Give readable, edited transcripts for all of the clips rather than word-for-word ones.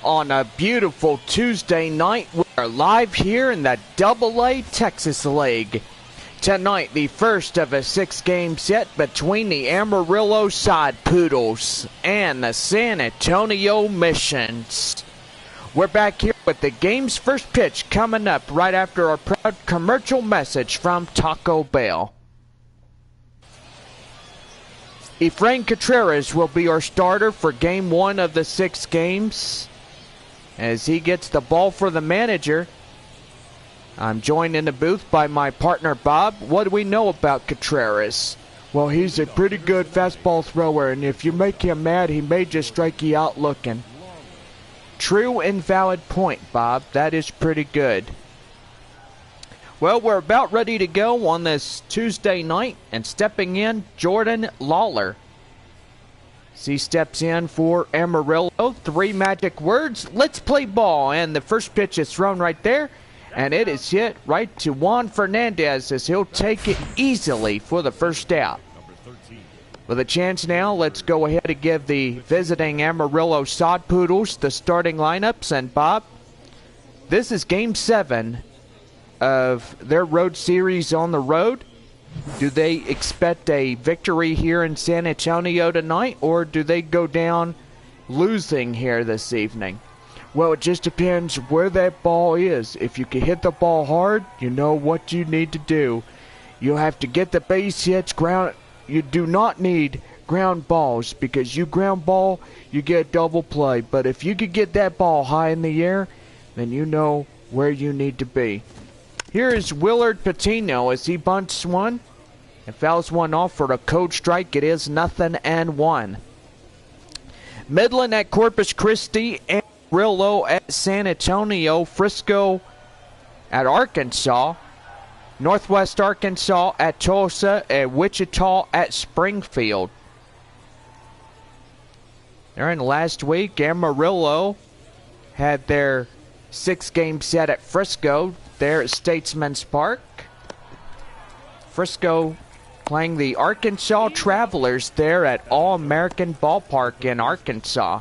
on a beautiful Tuesday night. We are live here in the AA Texas League. Tonight, the first of a 6-game set between the Amarillo side Poodles and the San Antonio Missions. We're back here with the game's first pitch coming up right after our proud commercial message from Taco Bell. Efrain Contreras will be our starter for game 1 of the 6 games. As he gets the ball for the manager, I'm joined in the booth by my partner Bob. What do we know about Contreras? Well, he's a pretty good fastball thrower, and if you make him mad, he may just strike you out looking. True and valid point, Bob. That is pretty good. Well, we're about ready to go on this Tuesday night, and stepping in, Jordan Lawler. As he steps in for Amarillo, 3 magic words, let's play ball, and the first pitch is thrown right there, and it is hit right to Juan Fernandez as he'll take it easily for the first out. With a chance now, let's go ahead and give the visiting Amarillo Sod Poodles the starting lineups, and Bob, this is game 7 of their road series on the road. Do they expect a victory here in San Antonio tonight, or do they go down losing here this evening? Well, it just depends where that ball is. If you can hit the ball hard, you know what you need to do. You'll have to get the base hits, ground. You do not need ground balls, because you ground ball, you get double play. But if you could get that ball high in the air, then you know where you need to be. Here is Willard Patino as he bunts one and fouls one off for a code strike. It is 0-1. Midland at Corpus Christi, Amarillo at San Antonio, Frisco at Arkansas, Northwest Arkansas at Tulsa, and Wichita at Springfield. During last week, Amarillo had their 6-game set at Frisco there at Statesman's Park. Frisco playing the Arkansas Travelers there at All-American Ballpark in Arkansas.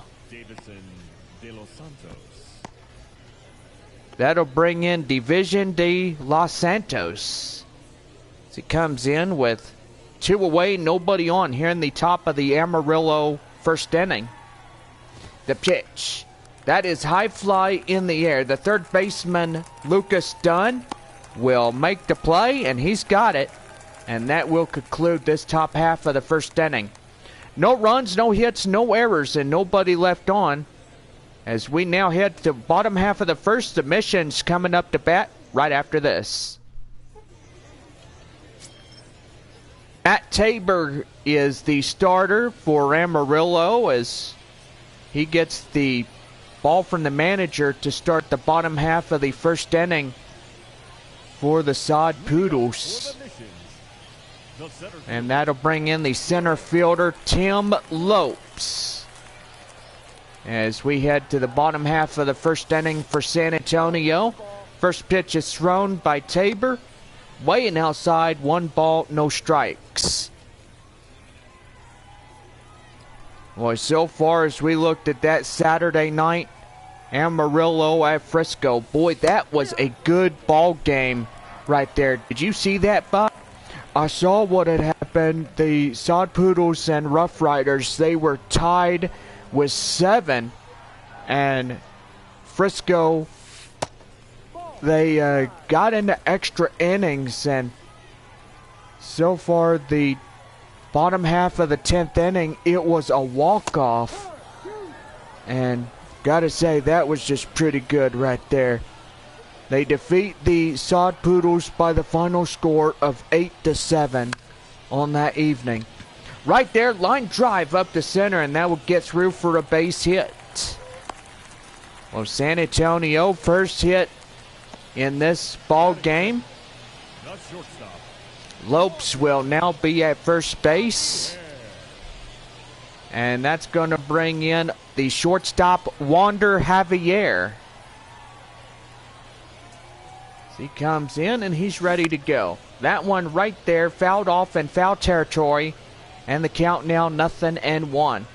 That'll bring in Division de Los Santos. As he comes in with 2 away, nobody on here in the top of the Amarillo first inning. The pitch. That is high fly in the air. The third baseman, Lucas Dunn, will make the play, and he's got it. And that will conclude this top half of the first inning. No runs, no hits, no errors, and nobody left on. As we now head to the bottom half of the first, the Missions coming up to bat right after this. Matt Tabor is the starter for Amarillo as he gets the ball from the manager to start the bottom half of the first inning for the Sod Poodles. And that'll bring in the center fielder, Tim Lopes. As we head to the bottom half of the first inning for San Antonio. First pitch is thrown by Tabor. Weighing outside, 1 ball, no strikes. Well, so far as we looked at that Saturday night, Amarillo at Frisco, boy, that was a good ball game right there. Did you see that, Bob? I saw what had happened. The Sod Poodles and Rough Riders, they were tied with 7, and Frisco, they got into extra innings, and so far the bottom half of the 10th inning, it was a walk-off, and gotta say, that was just pretty good right there. They defeat the Sod Poodles by the final score of 8-7 on that evening. Right there, line drive up the center, and that will get through for a base hit. Well, San Antonio first hit in this ball game. Lopes will now be at first base. And that's going to bring in the shortstop, Wander Javier. He comes in and he's ready to go. That one right there, fouled off in foul territory. And the count now 0-1.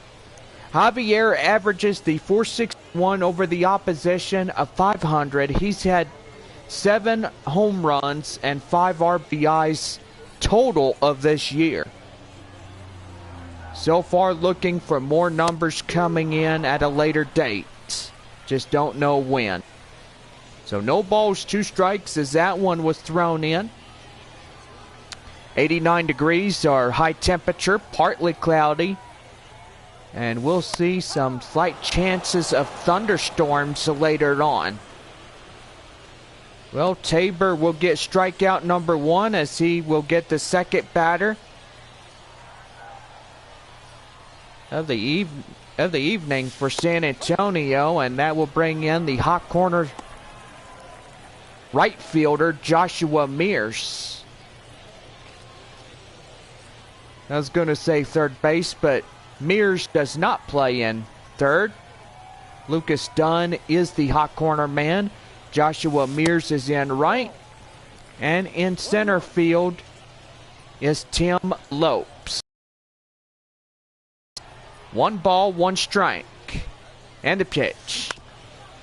Javier averages the .460 1 over the opposition of 500. He's had 7 home runs and 5 RBIs total of this year. So far, looking for more numbers coming in at a later date. Just don't know when. So no balls, 2 strikes as that one was thrown in. 89 degrees, our high temperature, partly cloudy. And we'll see some slight chances of thunderstorms later on. Well, Tabor will get strikeout number 1 as he will get the second batter of the evening for San Antonio, and that will bring in the hot corner right fielder Joshua Mears. I was going to say third base, but Mears does not play in third. Lucas Dunn is the hot corner man. Joshua Mears is in right. And in center field is Tim Lopes. 1 ball, 1 strike. And the pitch.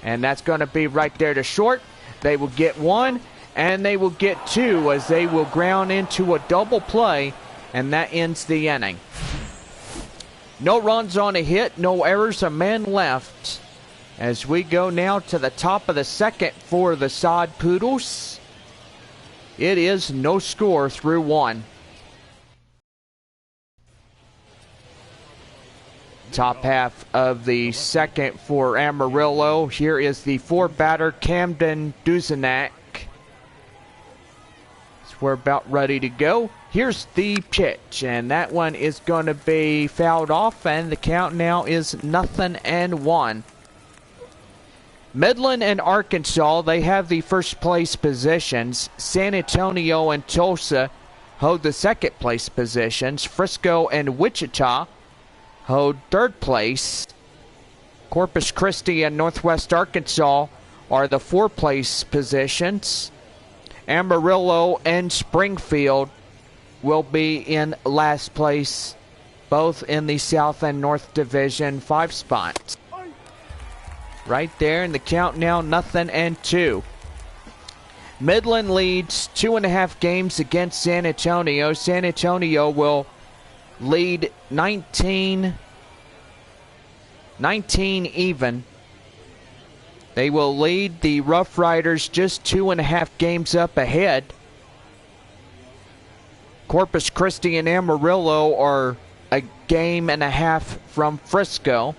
And that's going to be right there to short. They will get 1, and they will get 2 as they will ground into a double play, and that ends the inning. No runs on a hit, no errors, a man left. As we go now to the top of the second for the Sod Poodles. It is no score through 1. Top half of the second for Amarillo. Here is the 4-batter Camden Duzenak. So we're about ready to go. Here's the pitch, and that one is going to be fouled off, and the count now is 0-1. Midland and Arkansas, they have the first place positions. San Antonio and Tulsa hold the second place positions. Frisco and Wichita hold third place. Corpus Christi and Northwest Arkansas are the 4th place positions. Amarillo and Springfield will be in last place, both in the South and North Division 5 spots. Right there in the count now, 0-2. Midland leads 2.5 games against San Antonio. San Antonio will lead 19 even. They will lead the Rough Riders just 2.5 games up ahead. Corpus Christi and Amarillo are a game and a half from Frisco.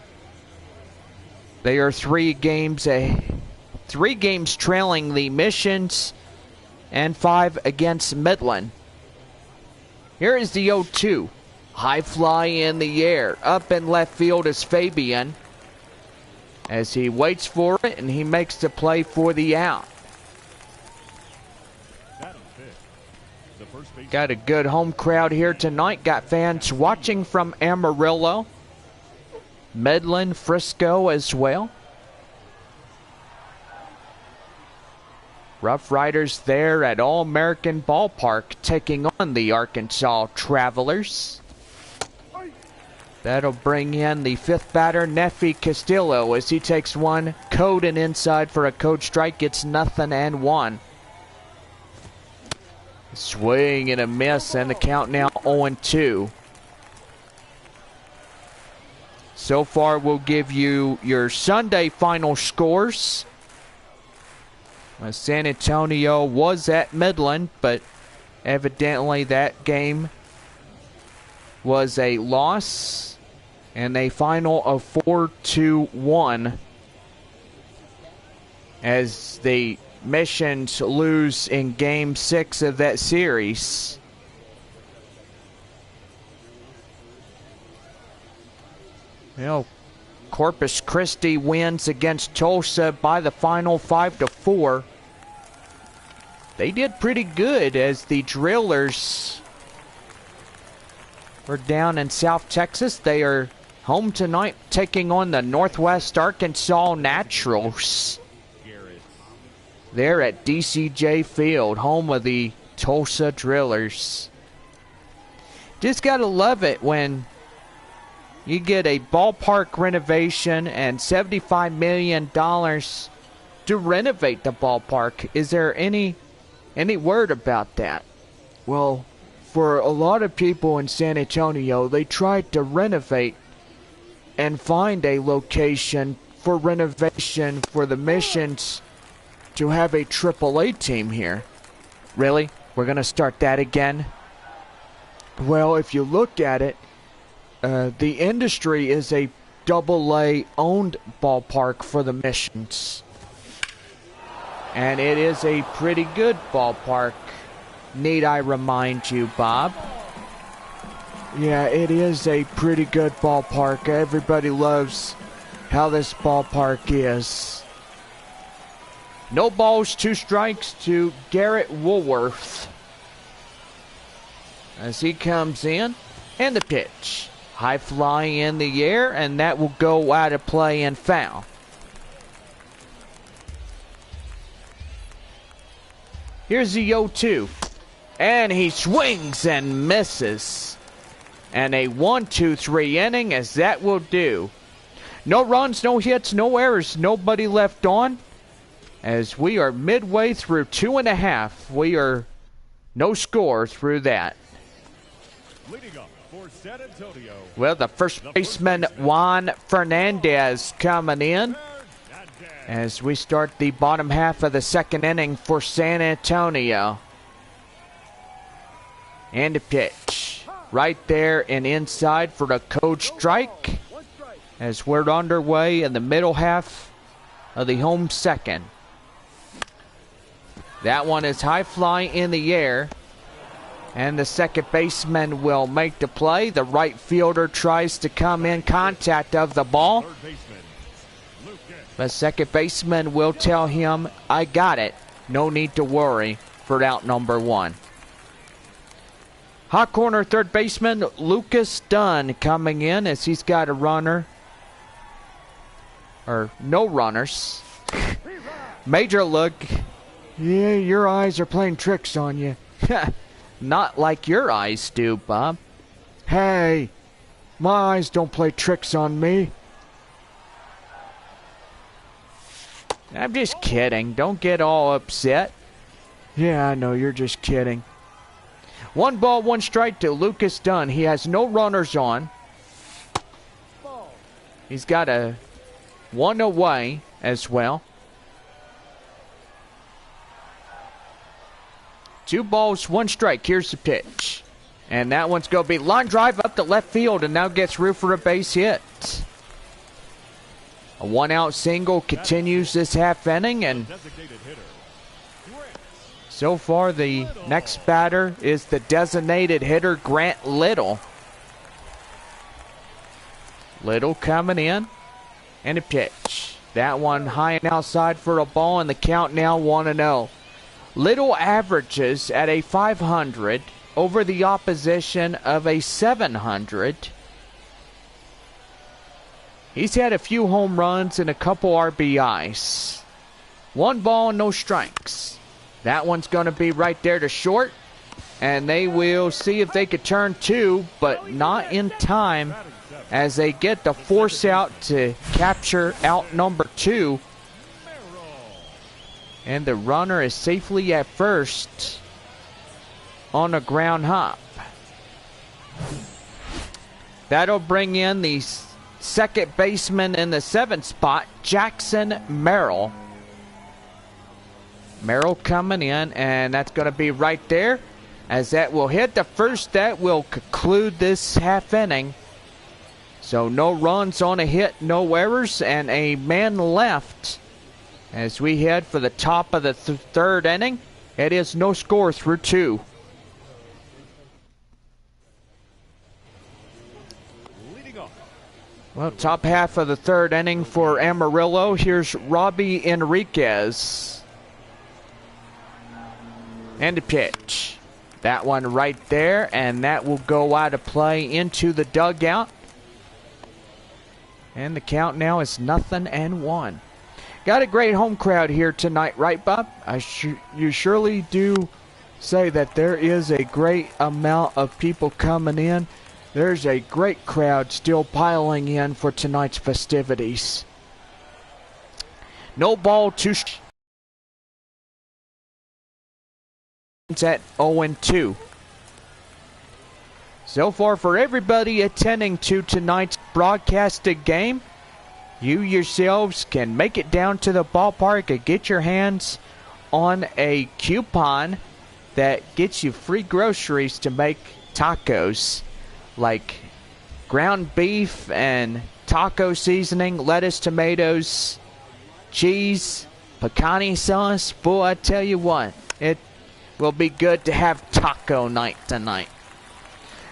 They are 3 games trailing the Missions and 5 against Midland. Here is the 0-2. High fly in the air. Up in left field is Fabian as he waits for it, and he makes the play for the out. Got a good home crowd here tonight. Got fans watching from Amarillo, Midland, Frisco as well. Rough Riders there at All-American Ballpark taking on the Arkansas Travelers. That'll bring in the 5th batter, Nefi Castillo, as he takes one code and inside for a code strike. It's 0-1. Swing and a miss, and the count now 0-2. So far, we'll give you your Sunday final scores. San Antonio was at Midland, but evidently that game was a loss, and a final of 4-1 as the Missions lose in Game 6 of that series. Well, Corpus Christi wins against Tulsa by the final 5-4. They did pretty good as the Drillers were down in South Texas. They are home tonight taking on the Northwest Arkansas Naturals. They're at DCJ Field, home of the Tulsa Drillers. Just got to love it when, You get a ballpark renovation and $75 million to renovate the ballpark. Is there any word about that? Well, for a lot of people in San Antonio, they tried to renovate and find a location for renovation for the Missions to have a AAA team here. Really? We're going to start that again? Well, if you look at it, the Industry is a AA owned ballpark for the Missions. And it is a pretty good ballpark, need I remind you, Bob. Yeah, it is a pretty good ballpark. Everybody loves how this ballpark is. No balls, 2 strikes to Garrett Woolworth. As he comes in, and the pitch. High fly in the air, and that will go out of play and foul. Here's the 0-2. And he swings and misses. And a 1-2-3 inning, as that will do. No runs, no hits, no errors, nobody left on. As we are midway through 2.5, we are no score through that. Leading up for San Antonio. Well, the first baseman, Juan Fernandez, coming in as we start the bottom half of the second inning for San Antonio. And a pitch right there and inside for the code strike as we're underway in the middle half of the home second. That one is high fly in the air. And the second baseman will make the play. The right fielder tries to come in contact of the ball. The second baseman will tell him, I got it. No need to worry for out number 1. Hot corner third baseman Lucas Dunn coming in as he's got a runner. Or no runners. Major look. Yeah, your eyes are playing tricks on you. Not like your eyes do, Bob. Hey, my eyes don't play tricks on me. I'm just kidding. Don't get all upset. Yeah, I know, you're just kidding. 1 ball, 1 strike to Lucas Dunn. He has no runners on. He's got a 1 away as well. 2 balls, 1 strike. Here's the pitch. And that one's going to be line drive up the left field and now gets through for a base hit. A 1-out single continues this half inning, and so far the next batter is the designated hitter, Grant Little. Little coming in, and a pitch. That one high and outside for a ball, and the count now 1-0. Little averages at a 500 over the opposition of a 700. He's had a few home runs and a couple RBIs. 1 ball, no strikes. That one's going to be right there to short. And they will see if they could turn 2, but not in time as they get the force out to capture out number 2. And the runner is safely at first on a ground hop. That'll bring in the second baseman in the 7th spot, Jackson Merrill. Merrill coming in, and that's going to be right there. As that will hit the first, that will conclude this half inning. So no runs on a hit, no errors, and a man left. As we head for the top of the third inning, it is no score through 2. Well, top half of the third inning for Amarillo. Here's Robbie Enriquez. And a pitch. That one right there, and that will go out of play into the dugout. And the count now is 0-1. Got a great home crowd here tonight, right, Bob? You surely do say that there is a great amount of people coming in. There's a great crowd still piling in for tonight's festivities. No ball, 2 at 0-2. So far for everybody attending to tonight's broadcasted game, you yourselves can make it down to the ballpark and get your hands on a coupon that gets you free groceries to make tacos, like ground beef and taco seasoning, lettuce, tomatoes, cheese, picante sauce. Boy, I tell you what, it will be good to have taco night tonight.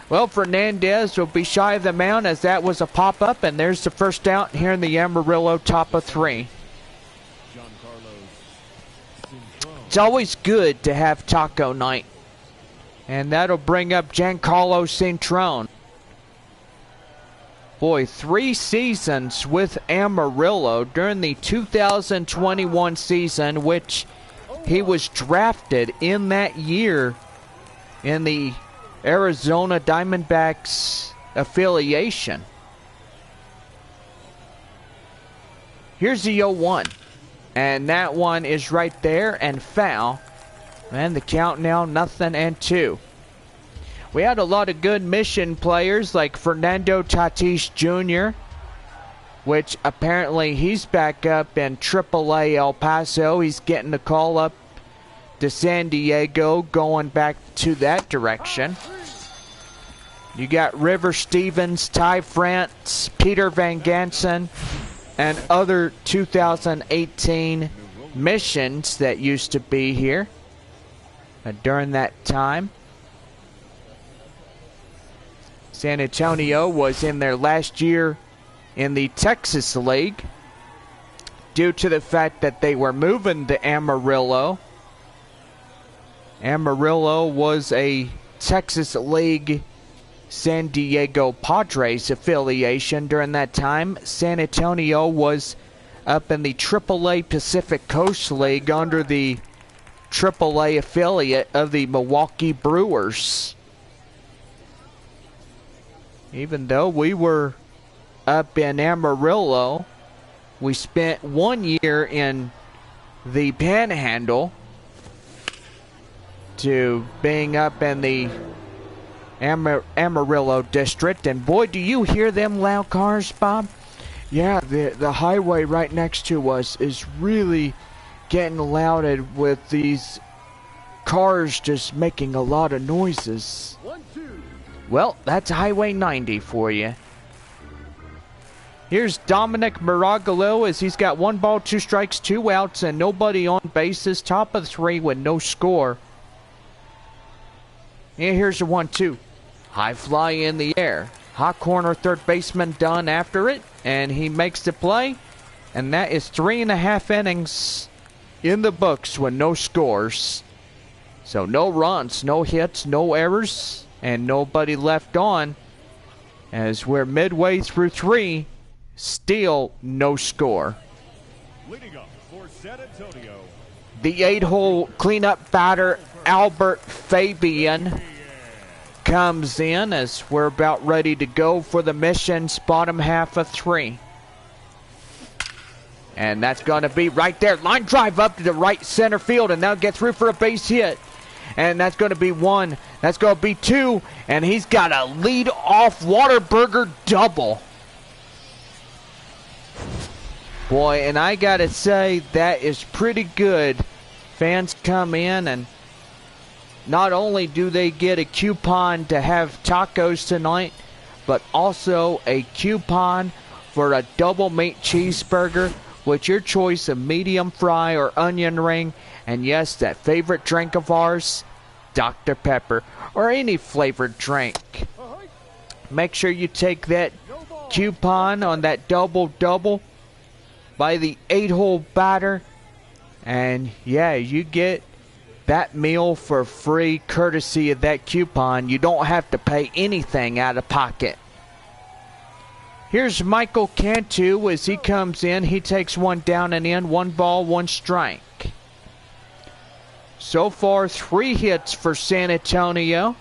Well, Fernandez will be shy of the mound as that was a pop-up, and there's the first out here in the Amarillo top of 3. It's always good to have taco night, and that'll bring up Giancarlo Cintrone. Boy, 3 seasons with Amarillo during the 2021 season, which he was drafted in that year in the Arizona Diamondbacks affiliation. Here's the 0-1, and that one is right there and foul, and the count now 0-2. We had a lot of good mission players like Fernando Tatis Jr., which apparently he's back up in AAA El Paso. He's getting the call up to San Diego, going back to that direction. You got River Stevens, Ty France, Peter Van Gansen, and other 2018 missions that used to be here during that time. San Antonio was in their last year in the Texas League due to the fact that they were moving to Amarillo. Amarillo was a Texas League San Diego Padres affiliation during that time. San Antonio was up in the AAA Pacific Coast League under the AAA affiliate of the Milwaukee Brewers. Even though we were up in Amarillo, we spent 1 year in the Panhandle to being up in the Amarillo district. And boy, do you hear them loud cars, Bob? Yeah, the highway right next to us is really getting louded with these cars just making a lot of noises. Well, that's Highway 90 for you. Here's Dominic Maragalo as he's got 1 ball, 2 strikes, 2 outs, and nobody on bases. Top of 3 with no score. And here's the 1-2. High fly in the air. Hot corner third baseman done after it, and he makes the play. And that is 3.5 innings in the books with no scores. So no runs, no hits, no errors, and nobody left on. As we're midway through 3, still no score. Leading up for San Antonio, The 8-hole cleanup batter Albert Fabian comes in as we're about ready to go for the mission's bottom half of 3. And that's going to be right there. Line drive up to the right center field, and they'll get through for a base hit. And that's going to be 1. That's going to be 2. And he's got a lead-off Whataburger double. Boy, and I got to say, that is pretty good. Fans come in, and not only do they get a coupon to have tacos tonight, but also a coupon for a double meat cheeseburger with your choice of medium fry or onion ring. And yes, that favorite drink of ours, Dr. Pepper, or any flavored drink. Make sure you take that coupon on that double by the 8-hole batter. And yeah, you get that meal for free courtesy of that coupon. You don't have to pay anything out of pocket. Here's Michael Cantu as he comes in. He takes 1 down and in. 1 ball, 1 strike. So far, 3 hits for San Antonio.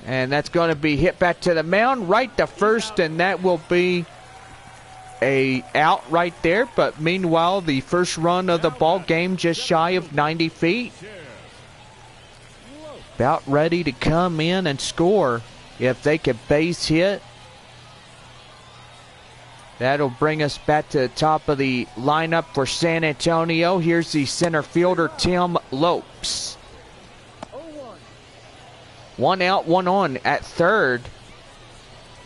And that's going to be hit back to the mound, right to first, and that will be a out right there. But meanwhile, the first run of the ball game just shy of 90 feet. About ready to come in and score. If they could base hit, that'll bring us back to the top of the lineup for San Antonio. Here's the center fielder, Tim Lopes. 1 out, 1 on at third.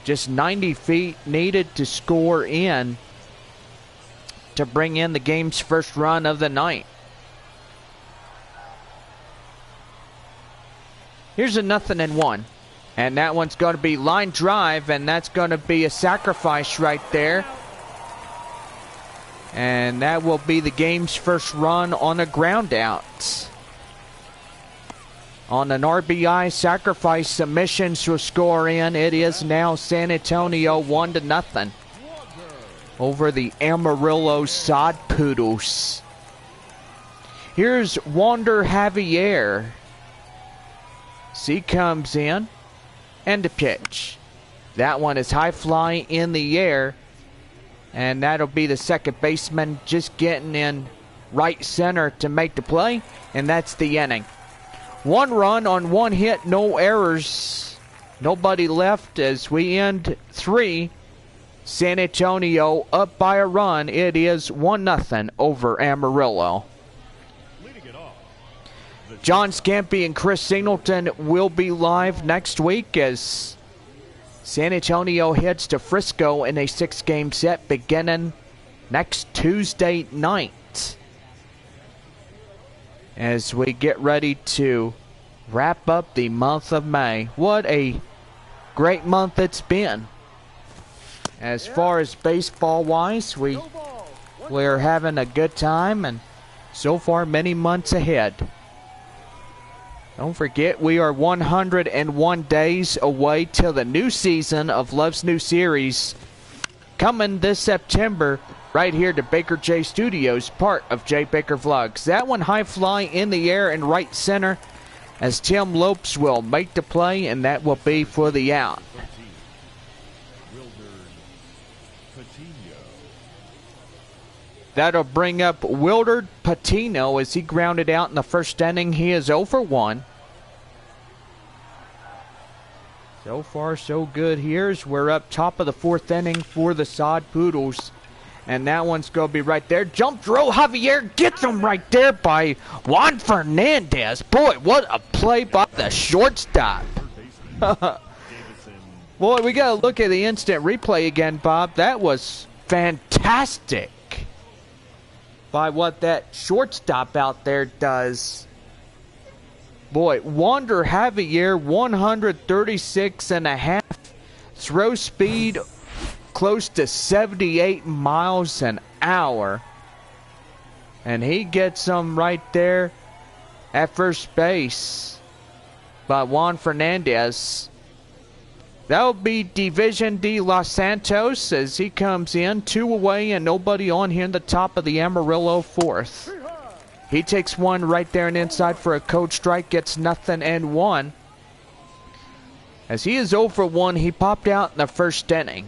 Just 90 feet needed to score in to bring in the game's first run of the night. Here's a 0-1. And that one's going to be line drive, and that's going to be a sacrifice right there. And that will be the game's first run on a ground out. On an RBI sacrifice, submissions will score in. It is now San Antonio 1-0 over the Amarillo Sod Poodles. Here's Wander Javier. He comes in and the pitch. That one is high fly in the air, and that'll be the second baseman just getting in right center to make the play, and that's the inning. 1 run on 1 hit, no errors, nobody left as we end 3. San Antonio up by a run. It is 1-0 over Amarillo. John Scampy and Chris Singleton will be live next week as San Antonio heads to Frisco in a 6-game set beginning next Tuesday night, as we get ready to wrap up the month of May. What a great month it's been. As far as baseball-wise, we're having a good time, and so far many months ahead. Don't forget, we are 101 days away till the new season of Love's New Series coming this September right here to BakerJstudios, part of JBakerVlogs. That one high fly in the air and right center as Tim Lopes will make the play, and that will be for the out. That'll bring up Wilderd Patino as he grounded out in the first inning. He is 0 for 1. So far, so good here as we're up top of the 4th inning for the Sod Poodles. And that one's going to be right there. Jump throw, Javier gets him right there by Juan Fernandez. Boy, what a play by the shortstop. Boy, we got to look at the instant replay again, Bob. That was fantastic by what that shortstop out there does. Boy, Wander Javier, 136.5. Throw speed close to 78 miles an hour. And he gets them right there at first base by Juan Fernandez. That'll be Division D Los Santos as he comes in. 2 away and nobody on here in the top of the Amarillo 4th. He takes one right there and inside for a code strike, gets 0-1. As he is 0 for 1, he popped out in the first inning.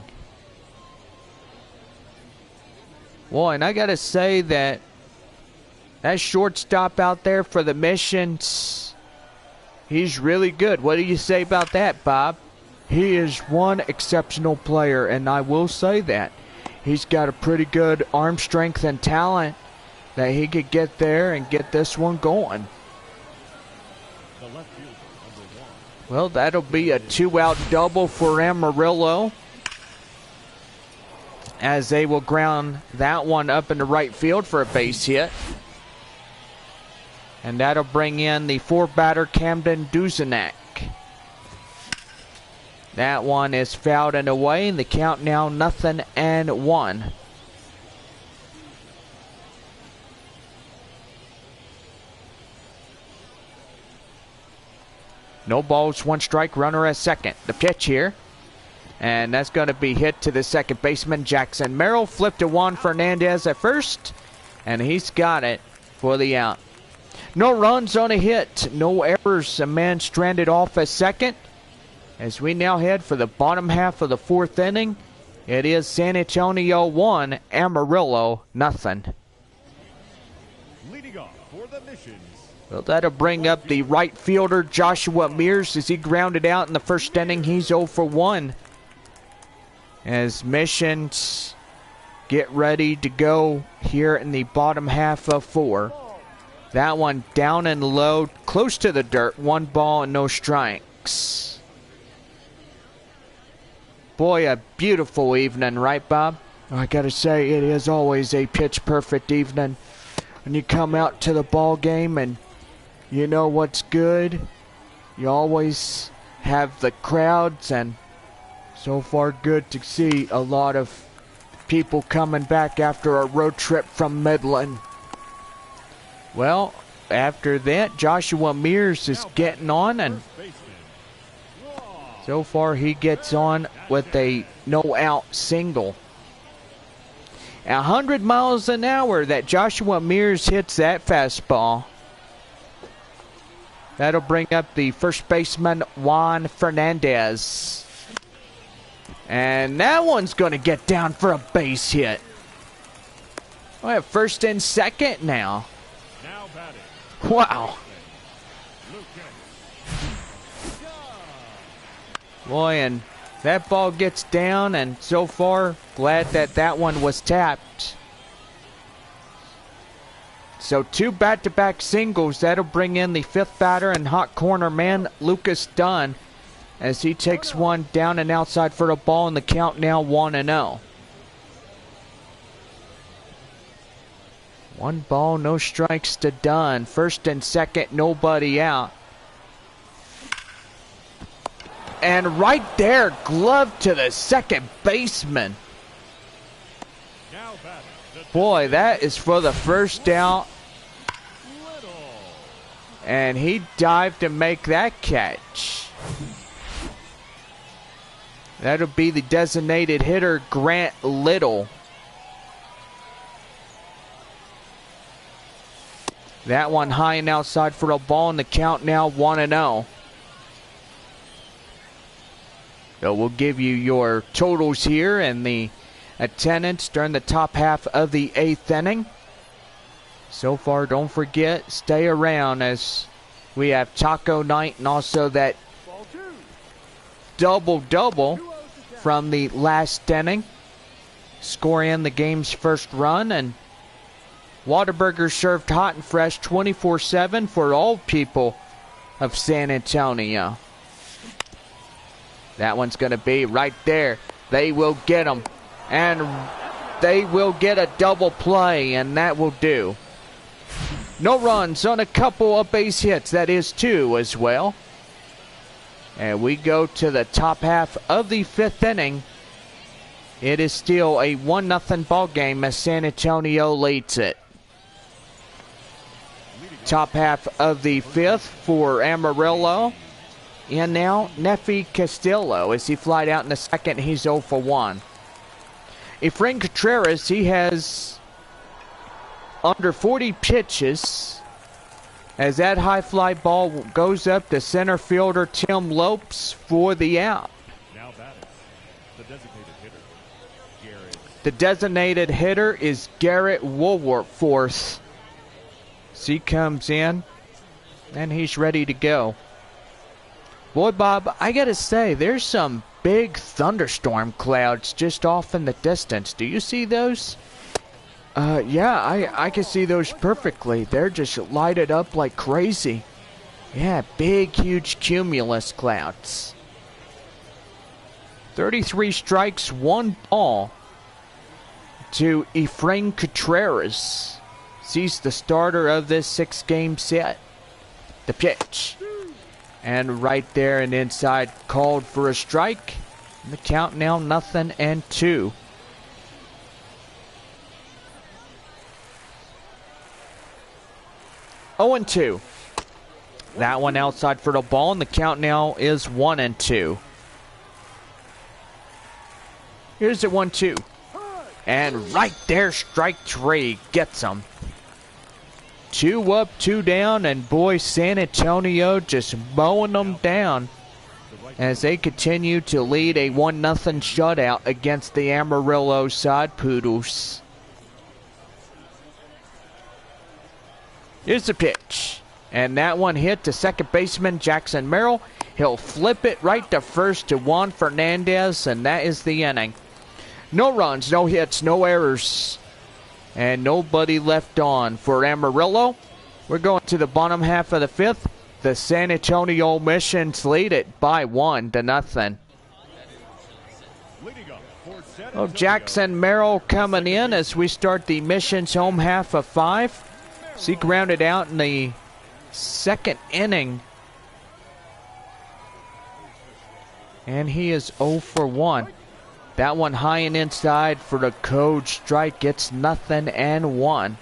Boy, and I got to say that shortstop out there for the Missions, he's really good. What do you say about that, Bob? He is one exceptional player, and I will say that. He's got a pretty good arm strength and talent that he could get there and get this one going. Well, that'll be a 2-out double for Amarillo, as they will ground that one up in the right field for a base hit. And that'll bring in the 4-batter Camden Duzenak. That one is fouled and away, and the count now 0-1. No balls, 1 strike, runner at second. The pitch here, and that's going to be hit to the second baseman, Jackson Merrill. Flipped to Juan Fernandez at first, and he's got it for the out. No runs on a hit, no errors. A man stranded off at second. as we now head for the bottom half of the fourth inning. It is San Antonio 1, Amarillo nothing. Leading off for the Missions. Well, that'll bring up the right fielder, Joshua Mears, as he grounded out in the first inning. He's 0 for 1. As Missions get ready to go here in the bottom half of 4. That one down and low, close to the dirt. 1 ball and no strikes. Boy, a beautiful evening, right, Bob? I gotta say, it is always a pitch-perfect evening when you come out to the ball game, and you know what's good. You always have the crowds, and so far good to see a lot of people coming back after a road trip from Midland. Well, after that, Joshua Mears is getting on, and so far he gets on with a no-out single. 100 miles an hour that Joshua Mears hits that fastball. That'll bring up the first baseman, Juan Fernandez. And that one's going to get down for a base hit. We have first and second now. Wow. Boy, and that ball gets down, and so far, glad that that one was tapped. So 2 back-to-back singles. That'll bring in the 5th batter and hot corner man, Lucas Dunn, as he takes one down and outside for the ball, and the count now 1-0. 1 ball, no strikes to Dunn. First and second, nobody out. And right there, glove to the second baseman. Boy, that is for the first out. And he dived to make that catch. That'll be the designated hitter, Grant Little. That one high and outside for the ball, and the count now 1-0. So we'll give you your totals here and the attendance during the top half of the 8th inning. So far, don't forget, stay around as we have taco night and also that double-double from the last inning. Score in the game's first run, and Whataburger served hot and fresh 24/7 for all people of San Antonio. That one's going to be right there. They will get them. And they will get a double play, and that will do. No runs on a couple of base hits. That is 2 as well. And we go to the top half of the 5th inning. It is still a 1-0 ball game as San Antonio leads it. Top half of the 5th for Amarillo. And now, Nefi Castillo, as he flied out in the second, he's 0 for 1. Efrain Contreras, he has under 40 pitches, as that high fly ball goes up to center fielder Tim Lopes for the out. Now batting, the designated hitter, Garrett. The designated hitter is Garrett Woolworth. So he comes in, and he's ready to go. Boy, Bob, I gotta say, there's some big thunderstorm clouds just off in the distance. Do you see those? Yeah, I can see those perfectly. They're just lighted up like crazy. Yeah, big, huge cumulus clouds. 33 strikes, 1 ball to Efrain Contreras. He's the starter of this 6-game set. The pitch. And right there and inside, called for a strike. The count now 0-2. Oh, and 2. That one outside for the ball, and the count now is 1-2. Here's the 1-2. And right there, strike 3 gets him. 2 up, 2 down, and boy, San Antonio just mowing them down as they continue to lead a 1-0 shutout against the Amarillo side Poodles. Here's the pitch. And that one hit to second baseman Jackson Merrill. He'll flip it right to first to Juan Fernandez, and that is the inning. No runs, no hits, no errors, and nobody left on for Amarillo. We're going to the bottom half of the fifth. The San Antonio Missions lead it by 1-0. Well, Jackson Merrill coming in as we start the Missions home half of 5. So he grounded out in the second inning. And he is 0 for 1. That one high and inside for the code strike. Gets 0-1.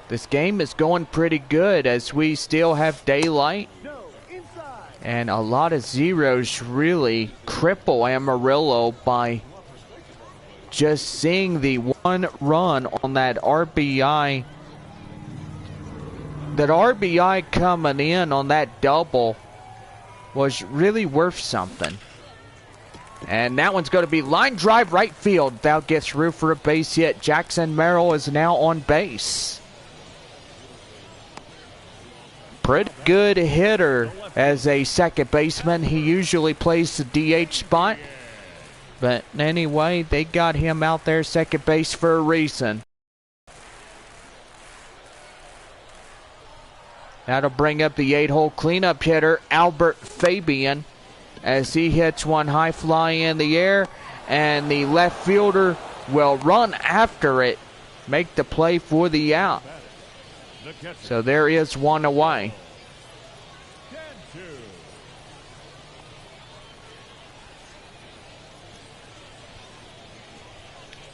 This game is going pretty good as we still have daylight. And a lot of zeros really cripple Amarillo by just seeing the one run on that RBI. That RBI coming in on that double was really worth something. And that one's going to be line drive right field. That gets through for a base hit. Jackson Merrill is now on base. Pretty good hitter as a second baseman. He usually plays the DH spot. But anyway, they got him out there second base for a reason. That'll bring up the 8-hole cleanup hitter, Albert Fabian, as he hits one high fly in the air, and the left fielder will run after it, make the play for the out. So there is one away.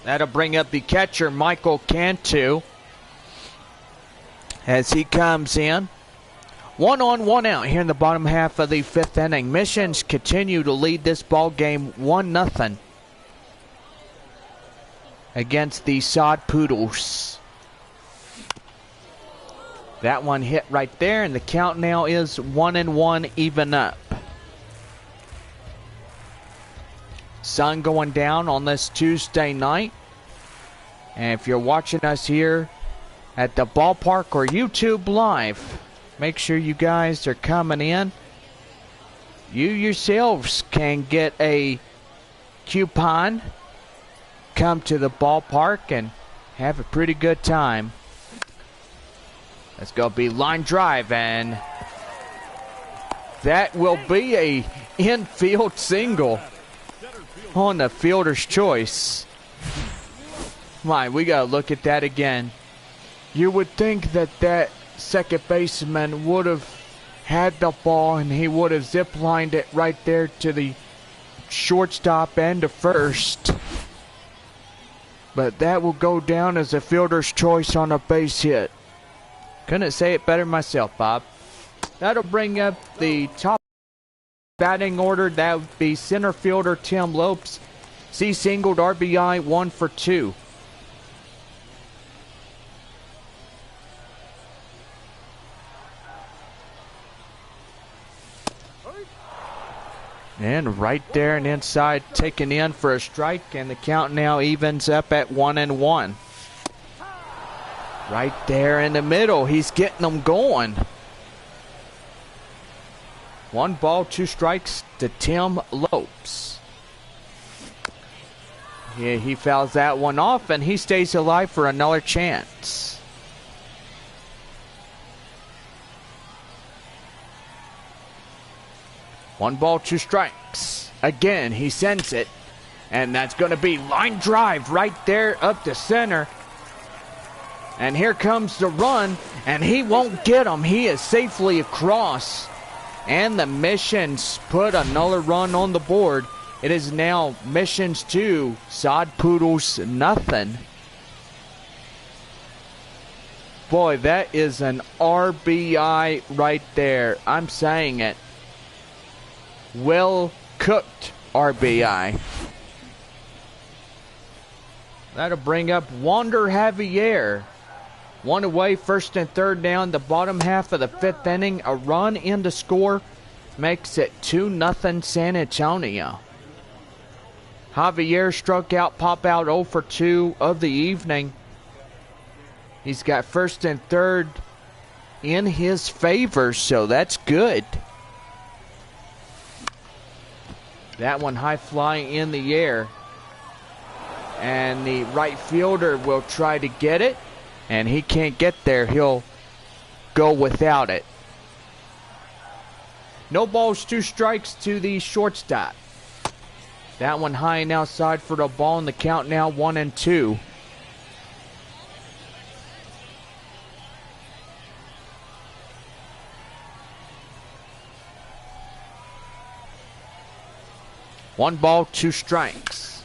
That'll bring up the catcher, Michael Cantu, as he comes in. 1 on, 1 out here in the bottom half of the fifth inning. Missions continue to lead this ball game 1-0 against the Sod Poodles. That one hit right there, and the count now is 1-1, even up. Sun going down on this Tuesday night. And if you're watching us here at the ballpark or YouTube Live, make sure you guys are coming in. You yourselves can get a coupon. Come to the ballpark and have a pretty good time. Let's go be line drive, and that will be a infield single on the fielder's choice. My, we gotta look at that again. You would think that that second baseman would have had the ball and he would have zip-lined it right there to the shortstop and to first. But that will go down as a fielder's choice on a base hit. Couldn't say it better myself, Bob. That'll bring up the top batting order. That would be center fielder Tim Lopes. C singled RBI 1 for 2. And right there and inside, taken in for a strike, and the count now evens up at 1-1. Right there in the middle, he's getting them going. 1 ball, 2 strikes to Tim Lopes. Yeah, he fouls that one off, and he stays alive for another chance. One ball, 2 strikes. Again, he sends it. And that's going to be line drive right there up the center. And here comes the run. And he won't get him. He is safely across. And the Missions put another run on the board. It is now Missions 2, Sod Poodles nothing. Boy, that is an RBI right there. I'm saying it. Well cooked RBI. That'll bring up Wander Javier. 1 away, first and third down, the bottom half of the fifth inning. A run in to score makes it 2-0 San Antonio. Javier struck out, pop out 0 for 2 of the evening. He's got first and third in his favor, so that's good. That one high fly in the air. And the right fielder will try to get it, and he can't get there. He'll go without it. No balls, 2 strikes to the shortstop. That one high and outside for the ball, and the count now 1-2. One ball, 2 strikes.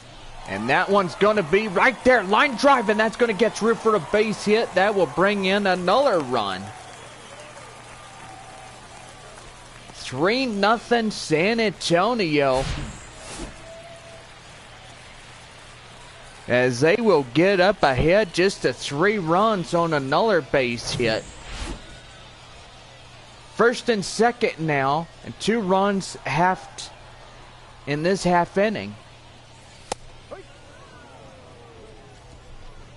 And that one's going to be right there. Line drive, and that's going to get through for a base hit. That will bring in another run. 3-0 San Antonio. As they will get up ahead just to 3 runs on another base hit. First and second now, and 2 runs halved in this half inning.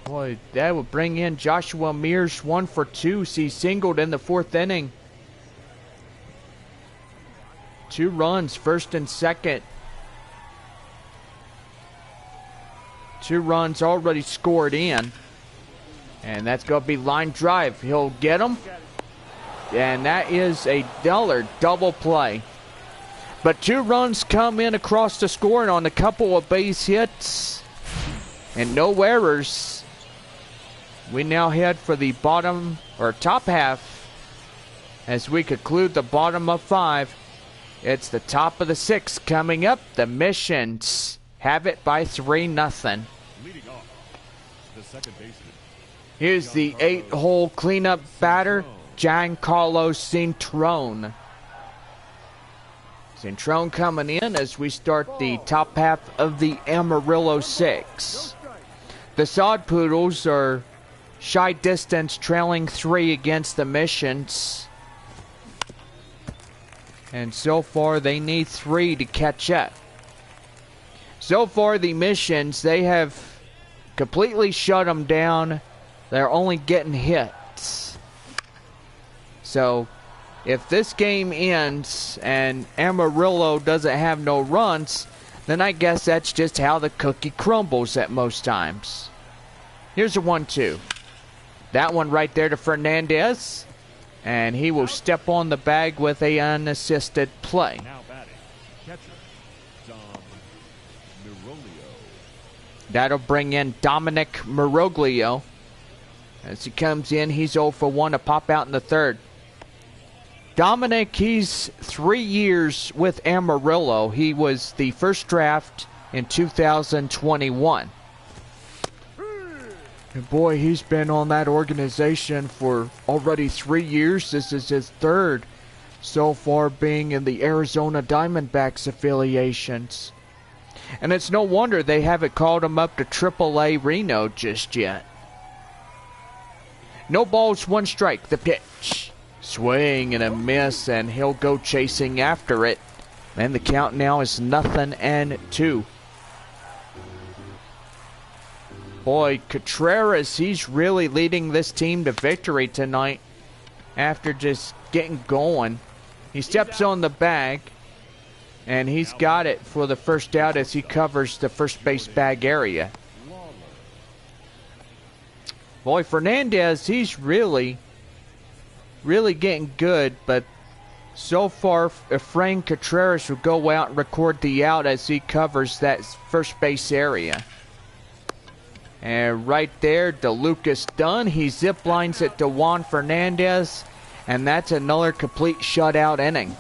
Boy, that would bring in Joshua Mears 1 for 2. He singled in the 4th inning. 2 runs, first and second. 2 runs already scored in. And that's going to be line drive. He'll get them. And that is a double play. But 2 runs come in across the score and on a couple of base hits. And no errors. We now head for the bottom or top half as we conclude the bottom of 5. It's the top of the 6th coming up. The Missions have it by 3-0. Leading off, the second baseman. Here's the 8-hole cleanup batter, Giancarlo Cintrone. Cintrone coming in as we start the top half of the Amarillo 6. The Sod Poodles are shy distance, trailing 3 against the Missions. And so far, they need 3 to catch up. So far, the Missions, they have completely shut them down. They're only getting hits. So, if this game ends and Amarillo doesn't have no runs, then I guess that's just how the cookie crumbles at most times. Here's a 1-2. That one right there to Fernandez. And he will step on the bag with a unassisted play. Now batting, catcher, Amarillo. That'll bring in Dominic Miroglio. As he comes in, he's 0 for 1 to pop out in the 3rd. Dominic, he's 3 years with Amarillo. He was the first draft in 2021. And boy, he's been on that organization for already 3 years. This is his 3rd so far being in the Arizona Diamondbacks affiliations. And it's no wonder they haven't called him up to AAA Reno just yet. No balls, 1 strike. The pitch. Swing and a miss, and he'll go chasing after it. And the count now is 0-2. Boy, Contreras, he's really leading this team to victory tonight after just getting going. He steps on the bag, and he's got it for the first out as he covers the first base bag area. Boy, Fernandez, he's really getting good, but so far, Efrain Contreras will go out and record the out as he covers that first base area. And right there, DeLucas Dunn, he zip lines it to Juan Fernandez, and that's another complete shutout inning.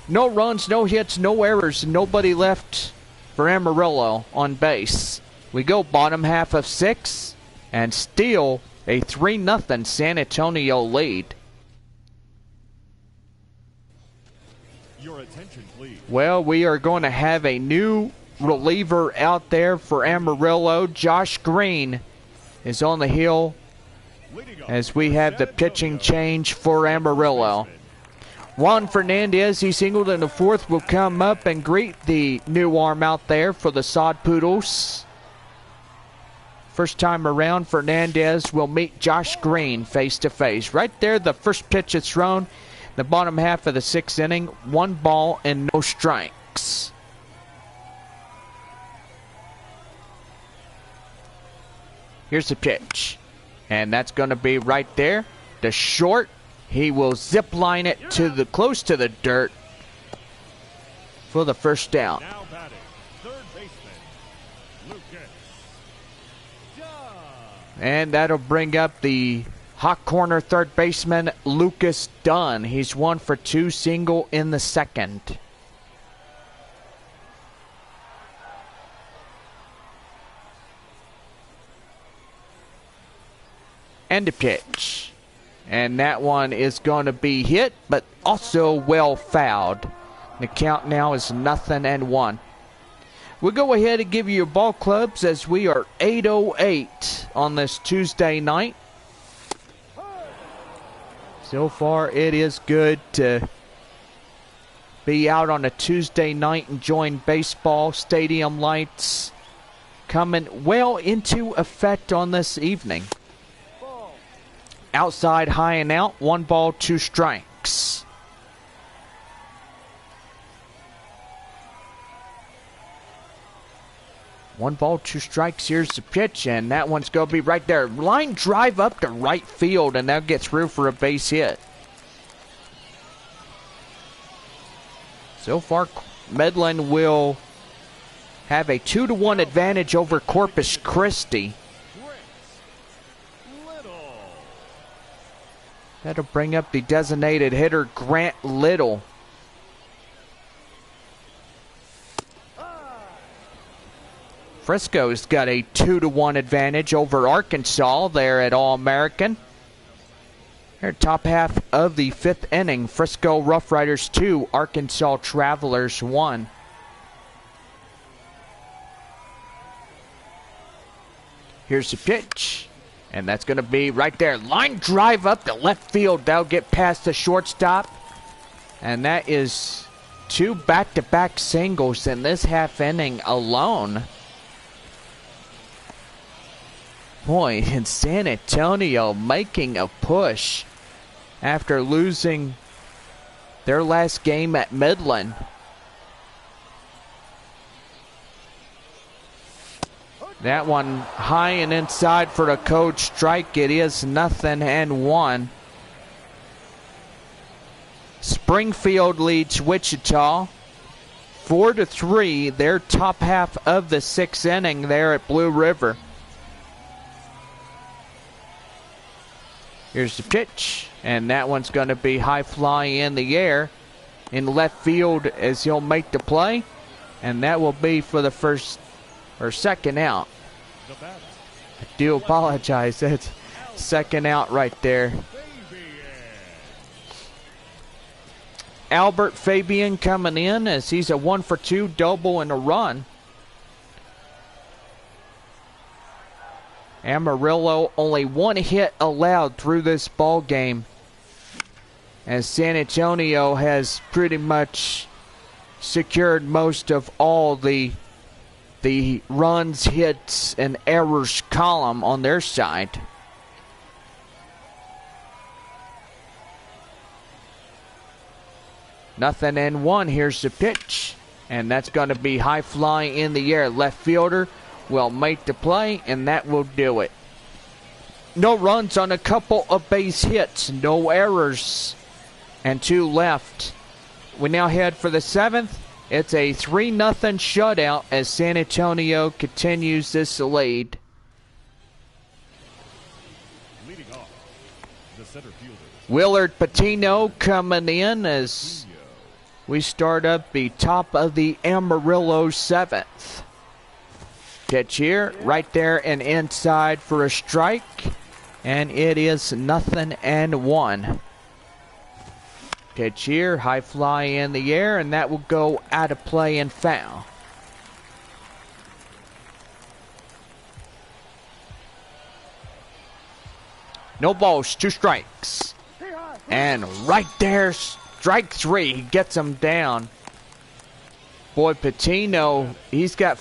No runs, no hits, no errors, nobody left for Amarillo on base. We go bottom half of 6 and steal a 3-0 San Antonio lead. Your attention, please. Well, we are going to have a new reliever out there for Amarillo. Josh Green is on the hill as we have the pitching change for Amarillo. Juan Fernandez, he singled in the fourth, will come up and greet the new arm out there for the Sod Poodles. First time around, Fernandez will meet Josh Green face to face. Right there, the first pitch is thrown. The bottom half of the sixth inning, 1 ball and no strikes. Here's the pitch. And that's going to be right there. The short. He will zip line it to the close to the dirt for the first down. Now batting, third baseman, Lucas. And that'll bring up the hot corner third baseman, Lucas Dunn. He's 1 for 2, single in the second. And the pitch. And that one is going to be hit, but also well fouled. The count now is 0-1. We'll go ahead and give you your ball clubs as we are 8:08 on this Tuesday night. So far, it is good to be out on a Tuesday night enjoying baseball. Stadium lights coming well into effect on this evening. Outside, high and out, 1 ball, 2 strikes. One ball, 2 strikes. Here's the pitch, and that one's going to be right there. Line drive up to right field, and that'll get through for a base hit. So far, Midland will have a 2-1 advantage over Corpus Christi. That'll bring up the designated hitter, Grant Little. Frisco's got a 2-1 advantage over Arkansas there at All-American. Here, top half of the 5th inning. Frisco Rough Riders 2, Arkansas Travelers 1. Here's the pitch. And that's going to be right there. Line drive up to left field. That'll get past the shortstop. And that is 2 back-to-back singles in this half inning alone. Boy, and San Antonio making a push after losing their last game at Midland. That one high and inside for the code strike. It is 0-1. Springfield leads Wichita 4-3. Their top half of the 6th inning there at Blue River. Here's the pitch, and that one's going to be high fly in the air in left field as he'll make the play, and that will be for the first or second out. I do apologize. That's second out right there. Albert Fabian coming in as he's a 1 for 2 double and a run. Amarillo only 1 hit allowed through this ball game, as San Antonio has pretty much secured most of all the runs, hits, and errors column on their side. Nothing and 1. Here's the pitch, and that's going to be high fly in the air. Left fielder will make the play, and that will do it. No runs on a couple of base hits, no errors, and 2 left. We now head for the 7th. It's a 3-0 shutout as San Antonio continues this lead. Leading off, the center fielder, Willard Patino coming in as we start up the top of the Amarillo 7th. Pitch here, right there and inside for a strike, and it is 0-1. Pitch here, high fly in the air, and that will go out of play and foul. No balls, 2 strikes. And right there Strike three. He gets him down. Boy, Patino, he's got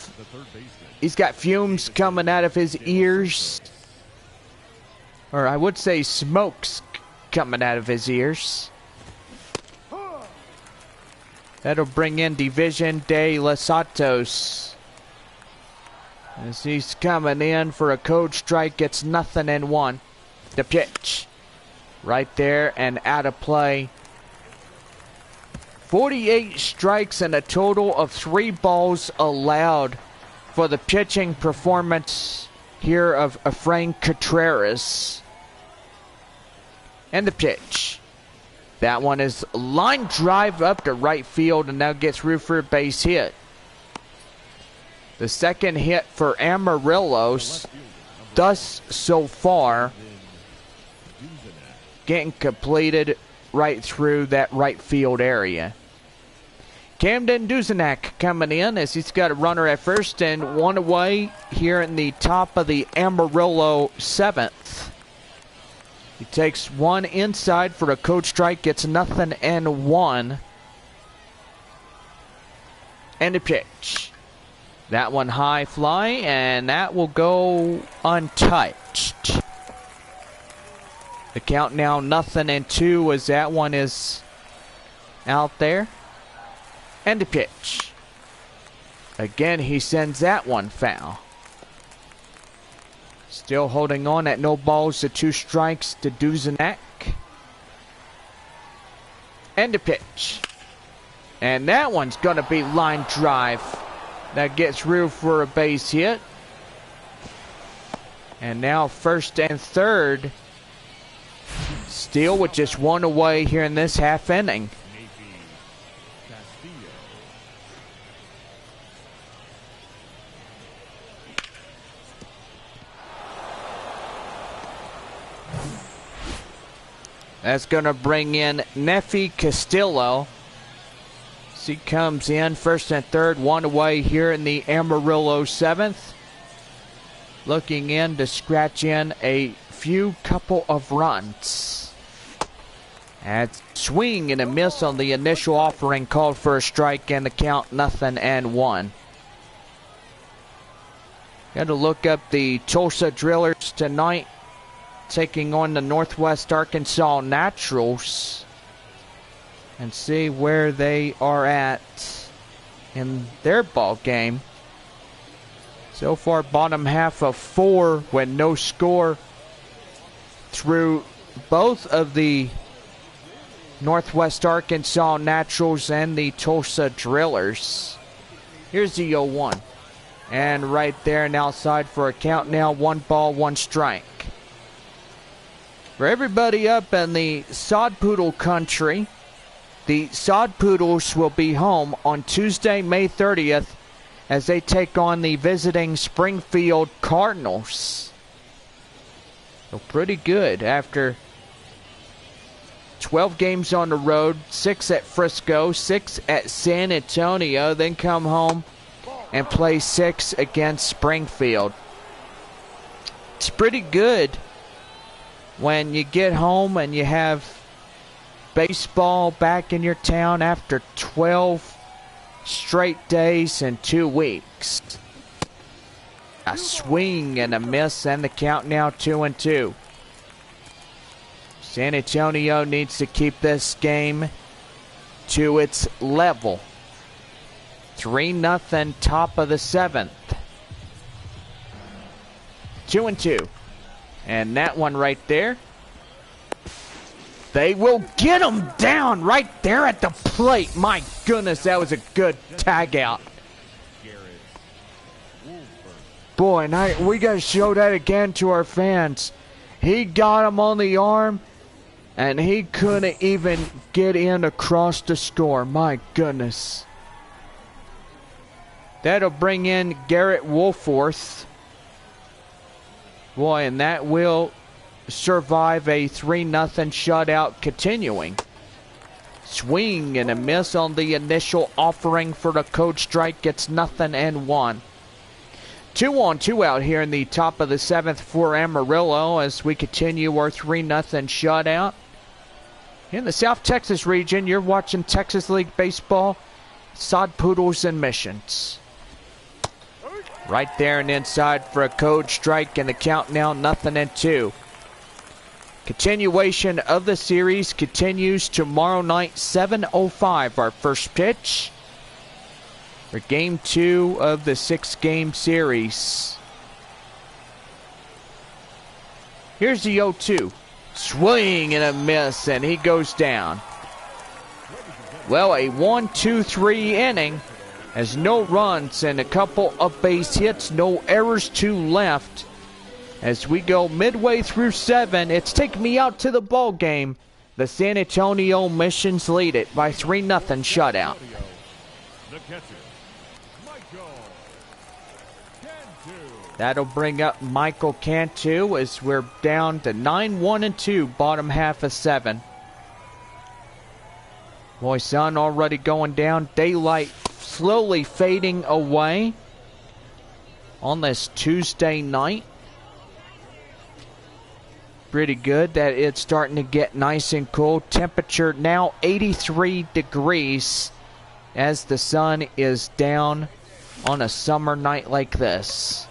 fumes coming out of his ears. Or I would say smokes coming out of his ears. That'll bring in Division de Los Santos. As he's coming in for a code strike, gets nothing and one. The pitch. Right there and out of play. 48 strikes and a total of 3 balls allowed for the pitching performance here of Efrain Contreras. And the pitch. That one is line drive up to right field and now gets through for a base hit. The second hit for Amarillo thus so far, getting completed right through that right field area. Camden Duzenak coming in as he's got a runner at first and one away here in the top of the Amarillo 7th. He takes one inside for a code strike, gets nothing and one. And a pitch. That one high fly, and that will go untouched. The count now nothing and two as that one is out there. And a pitch. Again, he sends that one foul. Still holding on at no balls to 2 strikes to Duzenak. And a pitch. And that one's going to be line drive. That gets through for a base hit. And now first and third. Still with just one away here in this half inning. That's going to bring in Nefi Castillo. He comes in first and third, one away here in the Amarillo 7th. Looking in to scratch in a few couple of runs. And swing and a miss on the initial offering, called for a strike, and the count nothing and one. Got to look up the Tulsa Drillers tonight, taking on the Northwest Arkansas Naturals, and see where they are at in their ball game. So far, bottom half of 4 with no score through both of the Northwest Arkansas Naturals and the Tulsa Drillers. Here's the 0-1. And right there and outside for a count now, 1 ball, 1 strike. For everybody up in the Sod Poodle country, the Sod Poodles will be home on Tuesday, May 30th, as they take on the visiting Springfield Cardinals. So pretty good after 12 games on the road, 6 at Frisco, 6 at San Antonio, then come home and play 6 against Springfield. It's pretty good when you get home and you have baseball back in your town after 12 straight days and 2 weeks. A swing and a miss, and the count now 2-2. San Antonio needs to keep this game to its level. 3-0, top of the 7th. 2-2. And that one right there. They will get him down right there at the plate. My goodness, that was a good tag out. Boy, and we got to show that again to our fans. He got him on the arm, and he couldn't even get in across the score. My goodness. That'll bring in Garrett Wolforth. Boy, and that will survive a 3-0 shutout continuing. Swing and a miss on the initial offering for the code strike, gets nothing and one. 2-on-2 out here in the top of the 7th for Amarillo as we continue our 3-0 shutout. In the South Texas region, you're watching Texas League Baseball, Sod Poodles and Missions. Right there and inside for a code strike, and the count now 0-2. Continuation of the series continues tomorrow night, 7:05, our first pitch for Game 2 of the 6-game series. Here's the 0-2. Swing and a miss, and he goes down. Well, a 1-2-3 inning. Has no runs and a couple of base hits, no errors to left. As we go midway through 7, it's taking me out to the ball game. The San Antonio Missions lead it by 3-0 shutout. The catcher, Michael Cantu. That'll bring up Michael Cantu as we're down to 9-1-2, bottom half of 7. Boy, sun already going down. Daylight slowly fading away on this Tuesday night. Pretty good that it's starting to get nice and cool. Temperature now 83 degrees as the sun is down on a summer night like this.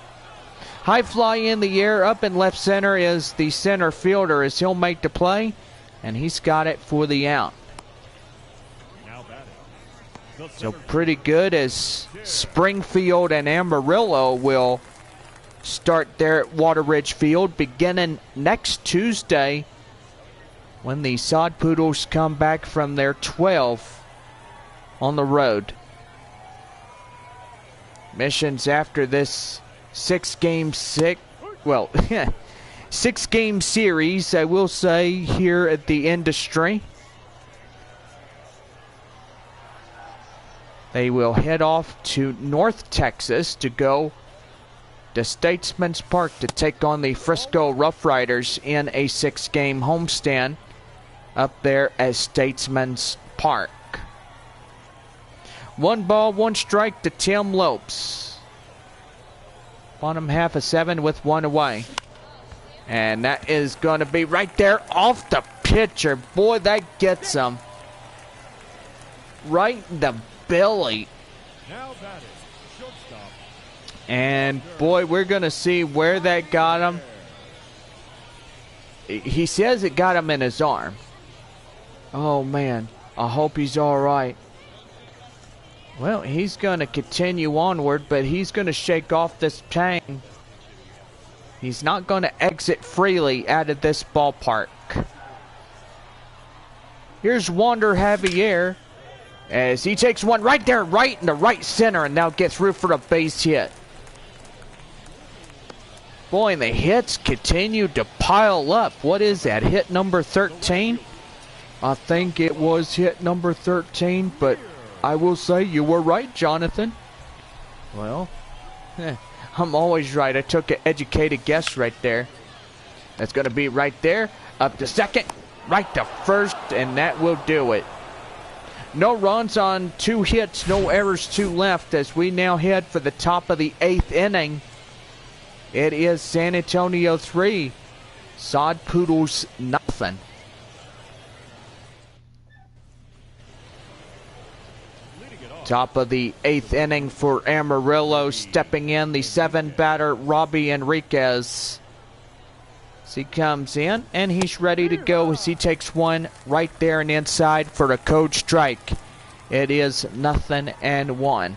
High fly in the air, up in left center is the center fielder as he'll make the play, and he's got it for the out. So pretty good as Springfield and Amarillo will start there at Water Ridge Field beginning next Tuesday when the Sod Poodles come back from their 12 on the road. Missions after this 6-game series, I will say, here at the industry. They will head off to North Texas to go to Statesman's Park to take on the Frisco Rough Riders in a 6-game homestand up there at Statesman's Park. 1 ball, 1 strike to Tim Lopes. Bottom half of 7 with 1 away. And that is going to be right there off the pitcher. Boy, that gets him right in the belly. Now batting, shortstop. And boy, we're going to see where that got him. He says it got him in his arm. Oh man, I hope he's all right. Well, he's going to continue onward, but he's going to shake off this pain. He's not going to exit freely out of this ballpark. Here's Wander Javier as he takes one right there, right in the right center, and now gets through for a base hit. Boy, and the hits continue to pile up. What is that, hit number 13? I think it was hit number 13, but I will say you were right, Jonathan. Well, I'm always right. I took an educated guess right there. That's going to be right there. Up to second, right to first, and that will do it. No runs on 2 hits, no errors, 2 left as we now head for the top of the 8th inning. It is San Antonio 3, Sod Poodles nothing. Top of the 8th inning for Amarillo. Stepping in, the 7-batter Robbie Enriquez. As he comes in, and he's ready to go as he takes one right there and inside for a code strike. It is 0-1.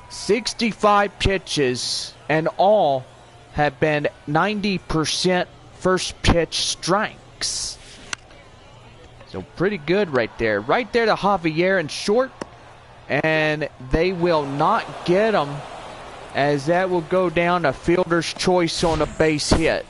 65 pitches, and all have been 90% first pitch strikes. So pretty good right there. Right there to Javier in short. And they will not get him as that will go down a fielder's choice on a base hit.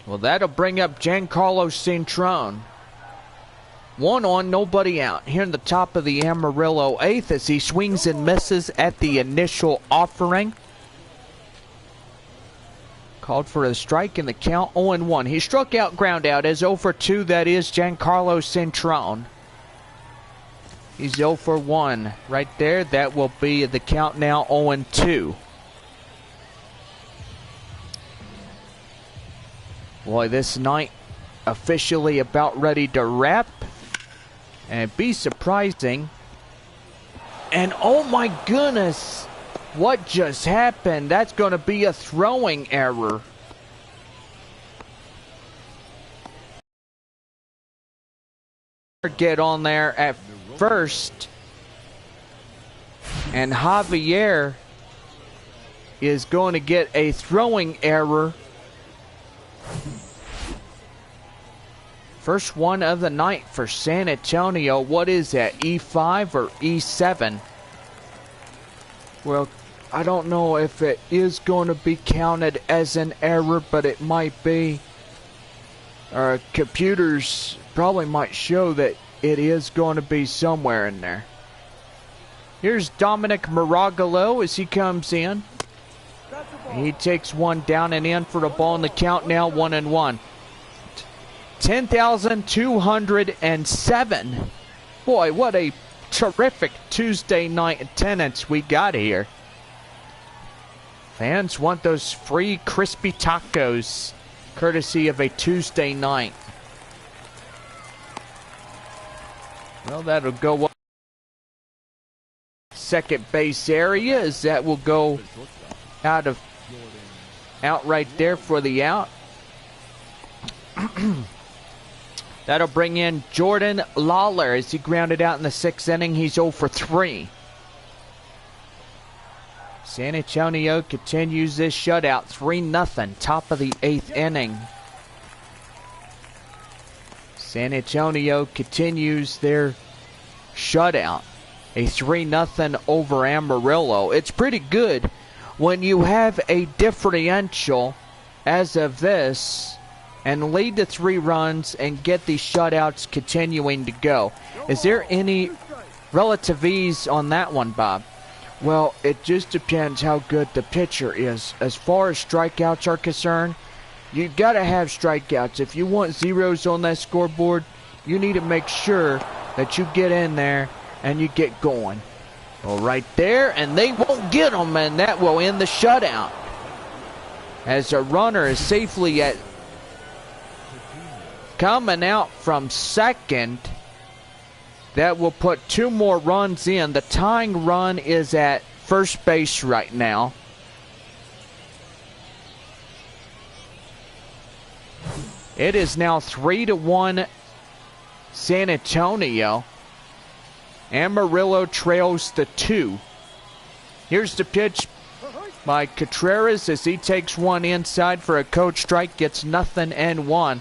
Well, that'll bring up Giancarlo Cintrone. 1 on, nobody out. Here in the top of the Amarillo 8th as he swings and misses at the initial offering. Called for a strike in the count 0-1. He struck out ground out as 0 for 2. That is Giancarlo Centrone. He's 0 for 1 right there. That will be the count now 0-2. Boy, this night officially about ready to wrap. And be surprising. And oh my goodness, what just happened? That's going to be a throwing error. Get on there at first. And Javier is going to get a throwing error. First one of the night for San Antonio. What is that, E5 or E7? Well, I don't know if it is going to be counted as an error, but it might be. Our computers probably might show that it is going to be somewhere in there. Here's Dominic Maragalo as he comes in. He takes one down and in for the ball in the count now 1-1. 10,207. Boy, what a terrific Tuesday night attendance we got here. Fans want those free crispy tacos courtesy of a Tuesday night. Well, that'll go up. Second base area as that will go out right there for the out. That'll bring in Jordan Lawler as he grounded out in the 6th inning. He's 0 for 3. San Antonio continues this shutout, 3-0, top of the 8th inning. San Antonio continues their shutout, a 3-0 over Amarillo. It's pretty good when you have a differential as of this and lead to 3 runs and get these shutouts continuing to go. Is there any relative ease on that one, Bob? Well, it just depends how good the pitcher is. As far as strikeouts are concerned, you got to have strikeouts. If you want zeros on that scoreboard, you need to make sure that you get in there and you get going. Well, right there, and they won't get them, and that will end the shutout. As a runner is safely at coming out from second, that will put 2 more runs in. The tying run is at first base right now. It is now 3-1 San Antonio. Amarillo trails to 2. Here's the pitch by Contreras as he takes one inside for a coach strike, gets 0-1.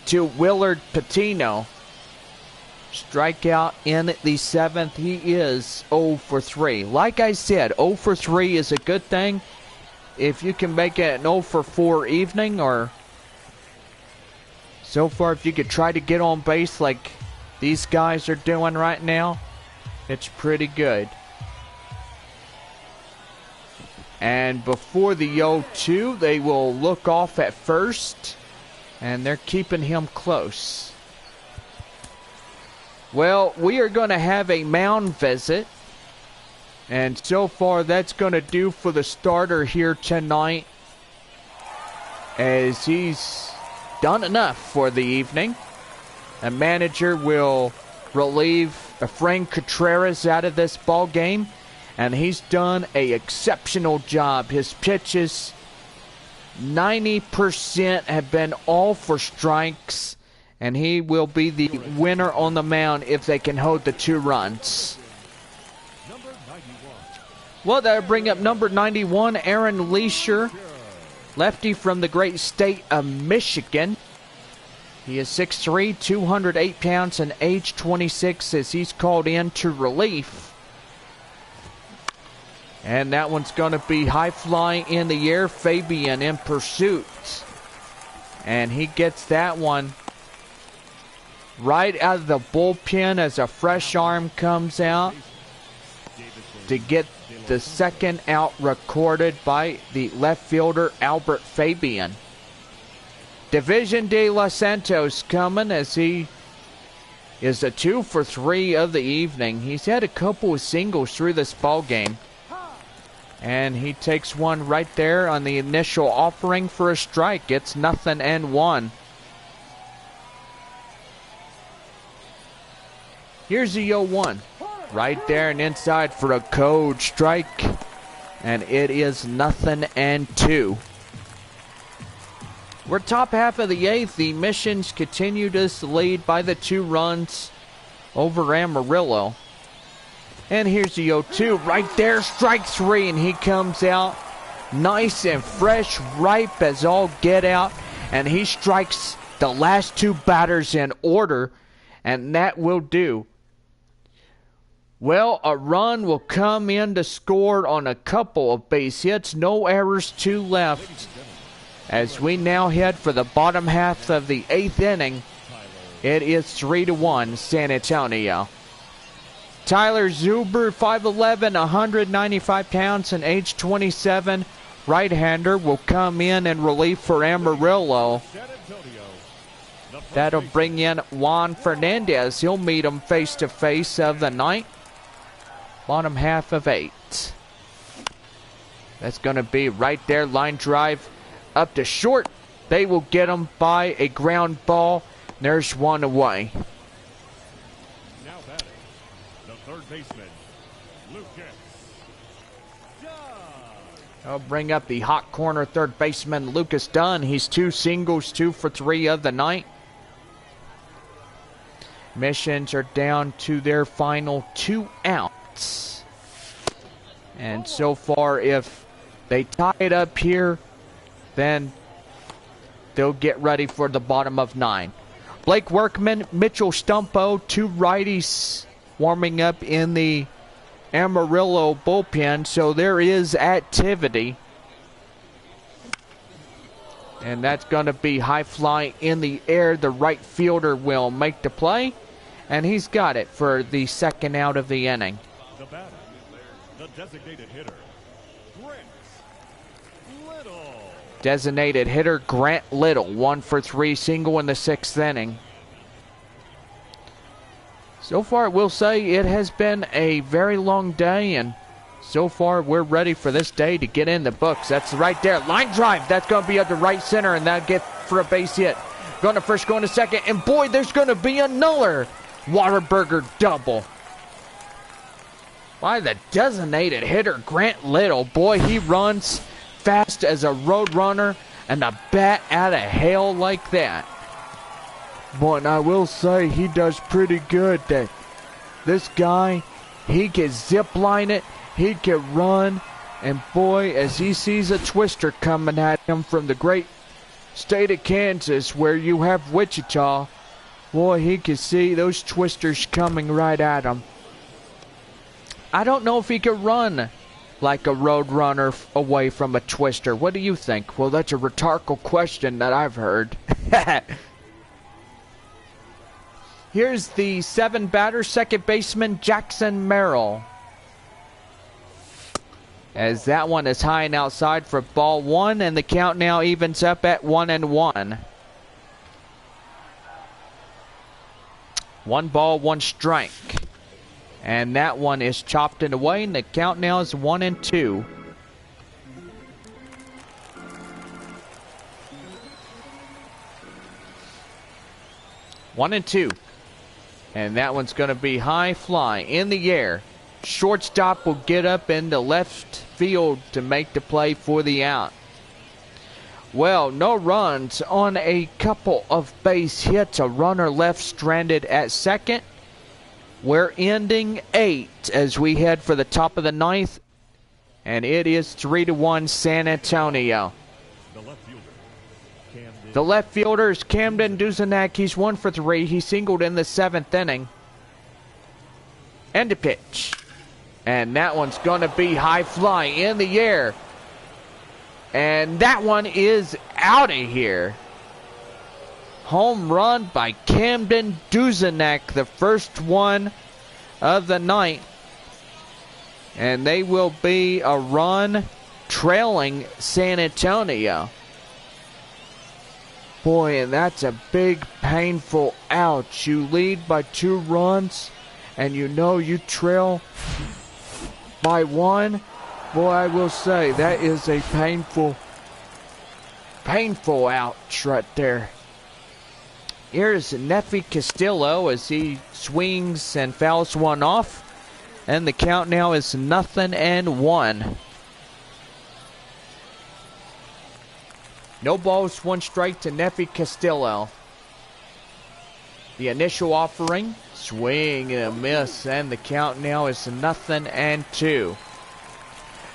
To Willard Patino. Strikeout in the 7th. He is 0 for 3. Like I said, 0 for 3 is a good thing. If you can make it an 0 for 4 evening, or so far if you could try to get on base like these guys are doing right now, it's pretty good. And before the 0-2, they will look off at first, and they're keeping him close. Well, we are going to have a mound visit, and so far that's going to do for the starter here tonight, as he's done enough for the evening. A manager will relieve Efrain Contreras out of this ball game, and he's done an exceptional job. His pitches, 90% have been all for strikes, and he will be the winner on the mound if they can hold the 2 runs. Well, that'll bring up number 91, Aaron Leisure, lefty from the great state of Michigan. He is 6'3", 208 pounds, and age 26 as he's called in to relief. And that one's going to be high flying in the air. Fabian in pursuit. And he gets that one right out of the bullpen as a fresh arm comes out to get the second out recorded by the left fielder Albert Fabian. Division de Los Santos coming as he is a 2 for 3 of the evening. He's had a couple of singles through this ball game. And he takes one right there on the initial offering for a strike. It's 0-1. Here's the 0-1. Right there and inside for a code strike. And it is 0-2. We're top half of the 8th. The Missions continue to lead by the 2 runs over Amarillo. And here's the 0-2. Right there, strike 3. And he comes out nice and fresh, ripe as all get out. And he strikes the last 2 batters in order. And that will do. Well, a run will come in to score on a couple of base hits. No errors, 2 left. As we now head for the bottom half of the 8th inning, it is 3-1 San Antonio. Tyler Zuber, 5'11", 195 pounds, and age 27, right-hander, will come in relief for Amarillo. That'll bring in Juan Fernandez. He'll meet him face-to-face of the night. Bottom half of 8. That's going to be right there, line drive up to short. They will get him by a ground ball. There's one away. Now batting, the third baseman, Lucas. I'll bring up the hot corner third baseman, Lucas Dunn. He's 2 singles, 2 for 3 of the night. Missions are down to their final 2 outs. And so far, if they tie it up here, then they'll get ready for the bottom of 9. Blake Workman, Mitchell Stumpo, 2 righties warming up in the Amarillo bullpen. So there is activity. And that's going to be high fly in the air. The right fielder will make the play. And he's got it for the second out of the inning. The batter, the designated hitter, Grant Little. Designated hitter Grant Little, 1 for 3 single in the 6th inning. So far, we'll say it has been a very long day, and so far we're ready for this day to get in the books. That's right there, line drive. That's going to be at the right center, and that'll get for a base hit. Going to first, going to second, and boy, there's going to be another Waterburger double by the designated hitter Grant Little. Boy, he runs fast as a road runner, and a bat out of hell like that. Boy, and I will say he does pretty good. That this guy, he can zip line it, he can run, and boy, as he sees a twister coming at him from the great state of Kansas, where you have Wichita, boy, he can see those twisters coming right at him. I don't know if he could run like a road runner away from a twister. What do you think? Well, that's a rhetorical question that I've heard. Here's the 7 batter, second baseman Jackson Merrill. As that one is high and outside for ball 1, and the count now evens up at 1-1. 1 ball, 1 strike. And that one is chopped and away, and the count now is 1-2. One and two. And that one's going to be high fly in the air. Shortstop will get up in the left field to make the play for the out. Well, no runs on a couple of base hits. A runner left stranded at second. We're ending 8 as we head for the top of the 9th. And it is 3-1 San Antonio. The left fielder is Camden Duzenak. He's 1 for 3. He singled in the 7th inning. And a pitch. And that one's going to be high fly in the air. And that one is out of here. Home run by Camden Duzenak, the first one of the night. And they will be a run trailing San Antonio. Boy, and that's a big, painful ouch. You lead by 2 runs, and you know you trail by 1. Boy, I will say, that is a painful ouch right there. Here's Neffy Castillo as he swings and fouls one off. And the count now is 0-1. No balls, 1 strike to Neffy Castillo. The initial offering, swing and a miss, and the count now is 0-2.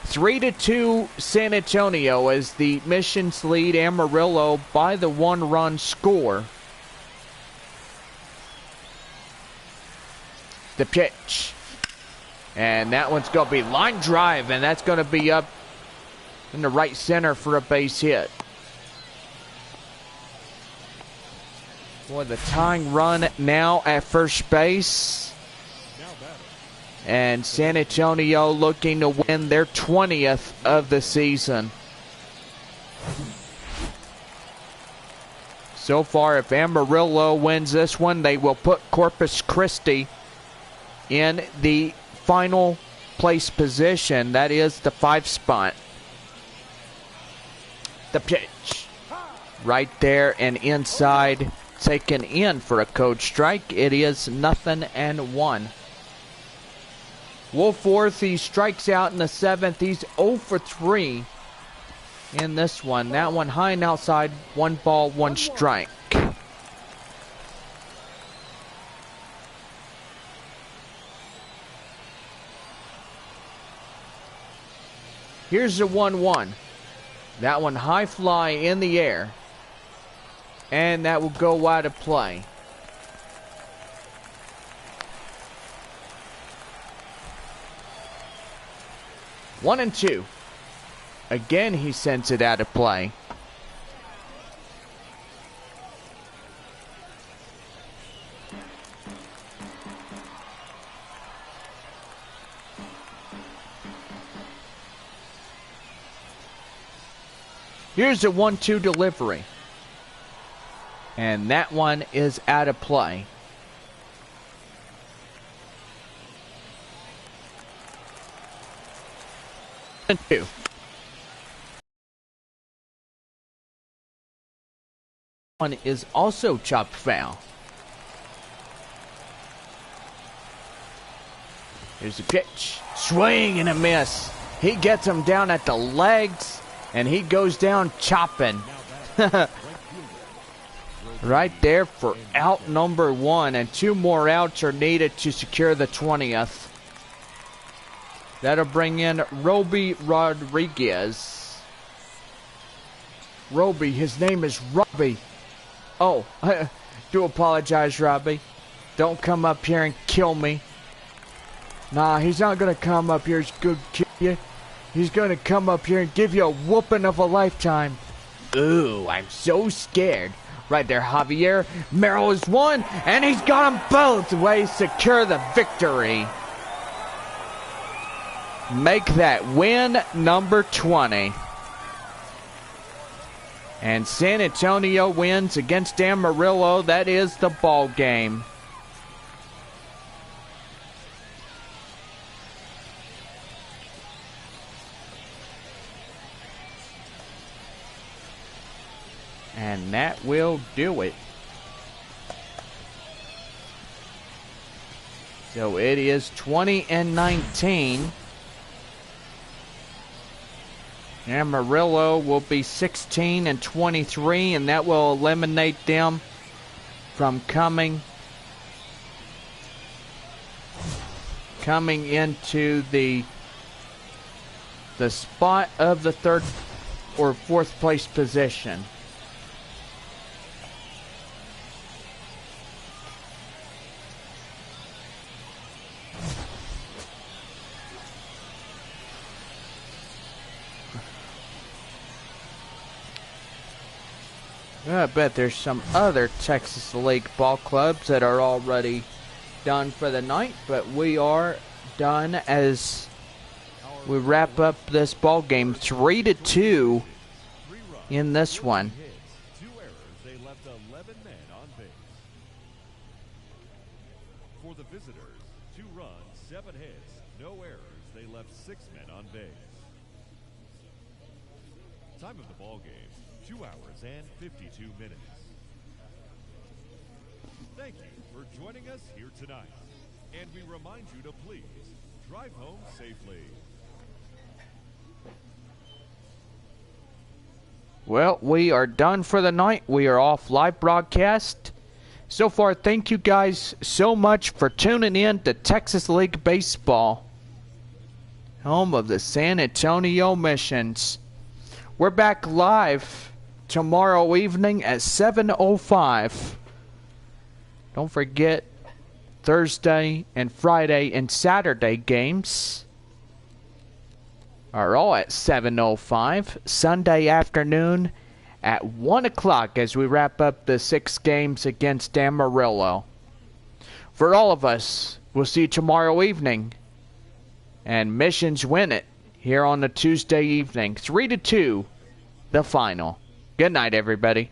3-2 San Antonio as the Missions lead Amarillo by the 1-run score. The pitch. And that one's going to be line drive, and that's going to be up in the right center for a base hit. Boy, the tying run now at first base. And San Antonio looking to win their 20th of the season. So far, if Amarillo wins this one, they will put Corpus Christi in the final place position. That is the 5 spot. The pitch. Right there and inside. Taken in for a code strike. It is 0-1. Wolfworth, he strikes out in the 7th. He's 0 for 3 in this one. That one high and outside. 1 ball, 1 strike. Here's the 1-1. That one high fly in the air. And that will go wide of play. One and 2. Again, he sends it out of play. Here's a 1-2 delivery. And that one is out of play. And 2. One is also chopped foul. Here's the pitch. Swing and a miss. He gets him down at the legs, and he goes down chopping. Right there for out number 1, and 2 more outs are needed to secure the 20th. That'll bring in Roby Rodriguez. Roby, his name is Robbie. Oh, I do apologize, Robbie. Don't come up here and kill me. Nah, he's not going to come up here to kill you. He's going to come up here and give you a whooping of a lifetime. Ooh, I'm so scared. Right there, Javier. Merrill is 1, and he's got them both. Way secure the victory. Make that win number 20. And San Antonio wins against Amarillo. That is the ball game. And that will do it. So it is 20-19. Amarillo will be 16-23, and that will eliminate them from coming into the spot of the 3rd or 4th place position. I bet there's some other Texas League ball clubs that are already done for the night, but we are done as we wrap up this ball game 3-2 in this one. 2 errors, they left 11 men on base. For the visitors, 2 runs, 7 hits, no errors, they left 6 men on base. Time of the ball game, 2 hours and 52 minutes. Thank you for joining us here tonight. And we remind you to please drive home safely. Well, we are done for the night. We are off live broadcast. So far, thank you guys so much for tuning in to Texas League Baseball, home of the San Antonio Missions. We're back live tomorrow evening at 7:05. Don't forget, Thursday and Friday and Saturday games are all at 7:05. Sunday afternoon at 1 o'clock as we wrap up the 6 games against Amarillo. For all of us, we'll see you tomorrow evening. And Missions win it here on the Tuesday evening. 3-2, the final. Good night, everybody.